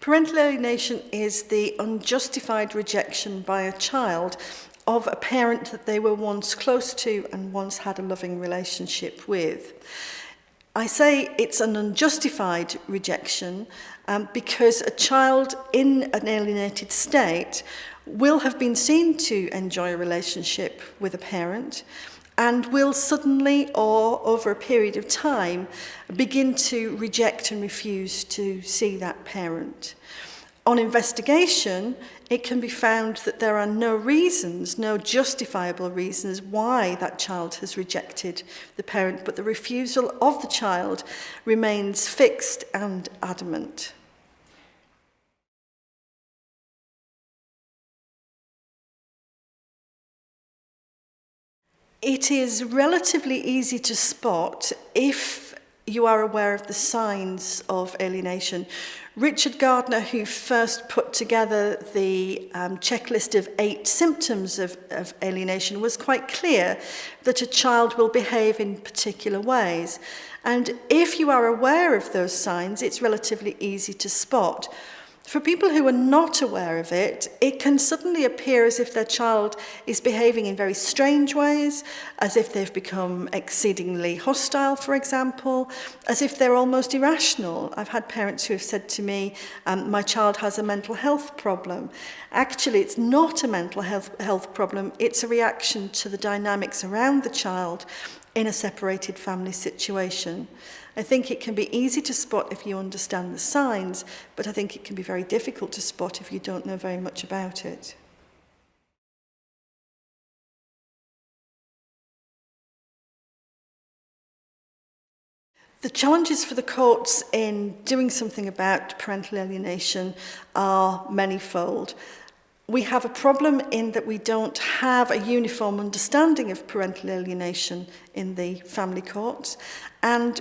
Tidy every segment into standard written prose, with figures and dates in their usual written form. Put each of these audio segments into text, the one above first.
Parental alienation is the unjustified rejection by a child of a parent that they were once close to and once had a loving relationship with. I say it's an unjustified rejection because a child in an alienated state will have been seen to enjoy a relationship with a parent and will suddenly or over a period of time begin to reject and refuse to see that parent. On investigation, it can be found that there are no reasons, no justifiable reasons why that child has rejected the parent, but the refusal of the child remains fixed and adamant. It is relatively easy to spot if you are aware of the signs of alienation. Richard Gardner, who first put together the checklist of 8 symptoms of alienation, was quite clear that a child will behave in particular ways. And if you are aware of those signs, it's relatively easy to spot. For people who are not aware of it, it can suddenly appear as if their child is behaving in very strange ways, as if they've become exceedingly hostile, for example, as if they're almost irrational. I've had parents who have said to me, my child has a mental health problem. Actually, it's not a mental health problem, it's a reaction to the dynamics around the child in a separated family situation. I think it can be easy to spot if you understand the signs, but I think it can be very difficult to spot if you don't know very much about it. The challenges for the courts in doing something about parental alienation are manifold. We have a problem in that we don't have a uniform understanding of parental alienation in the family courts, and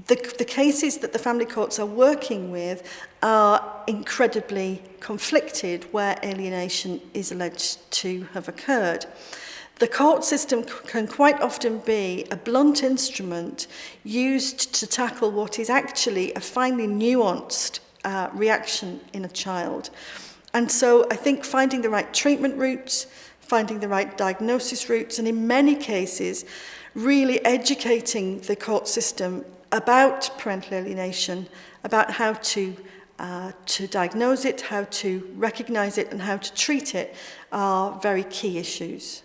the cases that the family courts are working with are incredibly conflicted where alienation is alleged to have occurred. The court system can quite often be a blunt instrument used to tackle what is actually a finely nuanced reaction in a child. And so I think finding the right treatment routes, finding the right diagnosis routes, and in many cases, really educating the court system about parental alienation, about how to diagnose it, how to recognise it, and how to treat it are very key issues.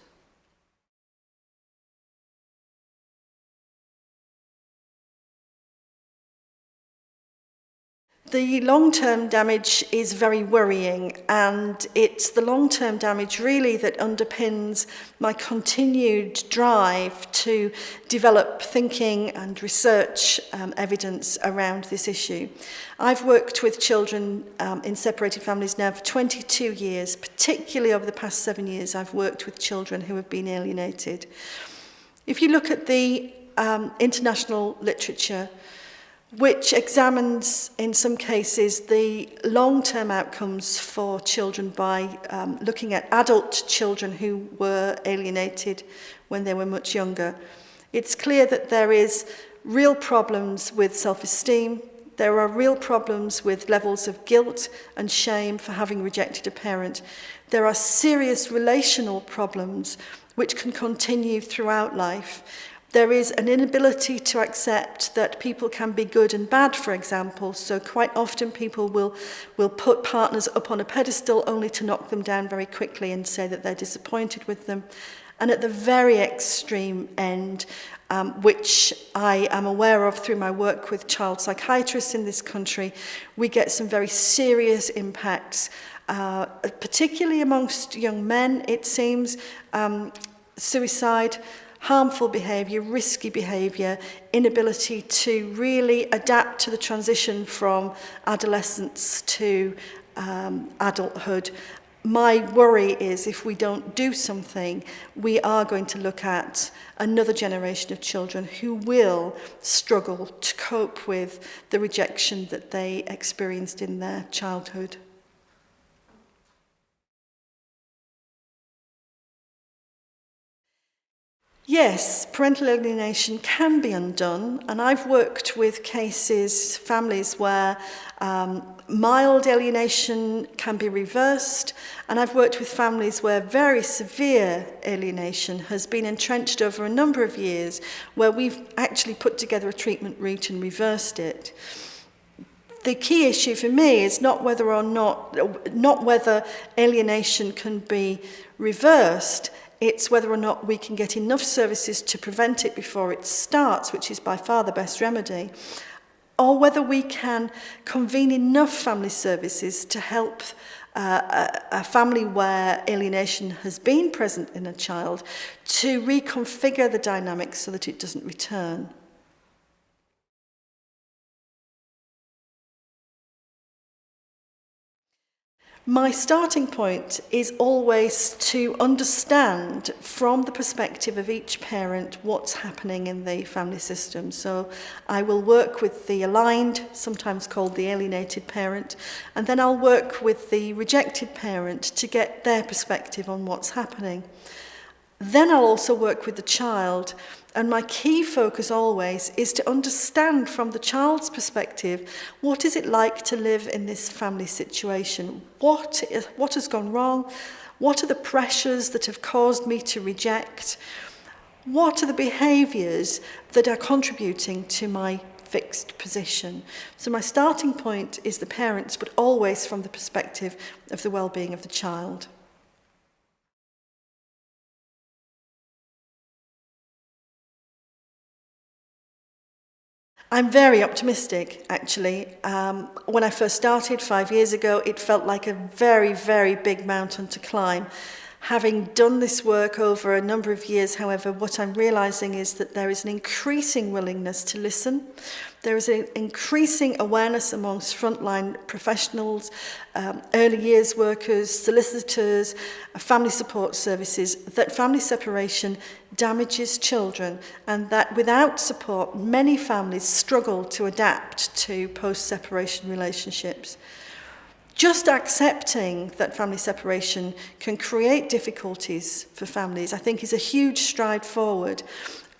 The long-term damage is very worrying, and it's the long-term damage really that underpins my continued drive to develop thinking and research evidence around this issue. I've worked with children in separated families now for 22 years, particularly over the past 7 years I've worked with children who have been alienated. If you look at the international literature, which examines, in some cases, the long-term outcomes for children by looking at adult children who were alienated when they were much younger. It's clear that there is real problems with self-esteem. There are real problems with levels of guilt and shame for having rejected a parent. There are serious relational problems which can continue throughout life. There is an inability to accept that people can be good and bad, for example. So quite often people will put partners up on a pedestal only to knock them down very quickly and say that they're disappointed with them. And at the very extreme end, which I am aware of through my work with child psychiatrists in this country, we get some very serious impacts, particularly amongst young men, it seems, suicide, harmful behaviour, risky behaviour, inability to really adapt to the transition from adolescence to adulthood. My worry is if we don't do something, we are going to look at another generation of children who will struggle to cope with the rejection that they experienced in their childhood. Yes, parental alienation can be undone, and I've worked with cases, families where mild alienation can be reversed, and I've worked with families where very severe alienation has been entrenched over a number of years, where we've actually put together a treatment route and reversed it. The key issue for me is not whether alienation can be reversed. It's whether or not we can get enough services to prevent it before it starts, which is by far the best remedy, or whether we can convene enough family services to help a family where alienation has been present in a child to reconfigure the dynamics so that it doesn't return. My starting point is always to understand from the perspective of each parent what's happening in the family system. So I will work with the aligned, sometimes called the alienated parent, and then I'll work with the rejected parent to get their perspective on what's happening. Then I'll also work with the child, and my key focus always is to understand from the child's perspective, what is it like to live in this family situation? What has gone wrong? What are the pressures that have caused me to reject? What are the behaviours that are contributing to my fixed position? So my starting point is the parents, but always from the perspective of the well-being of the child. I'm very optimistic, actually. When I first started 5 years ago, it felt like a very, very big mountain to climb. Having done this work over a number of years, however, what I'm realising is that there is an increasing willingness to listen. There is an increasing awareness amongst frontline professionals, early years workers, solicitors, family support services, that family separation damages children, and that without support, many families struggle to adapt to post-separation relationships. Just accepting that family separation can create difficulties for families, I think, is a huge stride forward.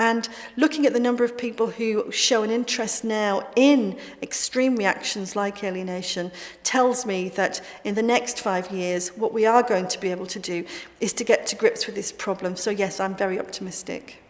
And looking at the number of people who show an interest now in extreme reactions like alienation tells me that in the next 5 years, what we are going to be able to do is to get to grips with this problem. So yes, I'm very optimistic.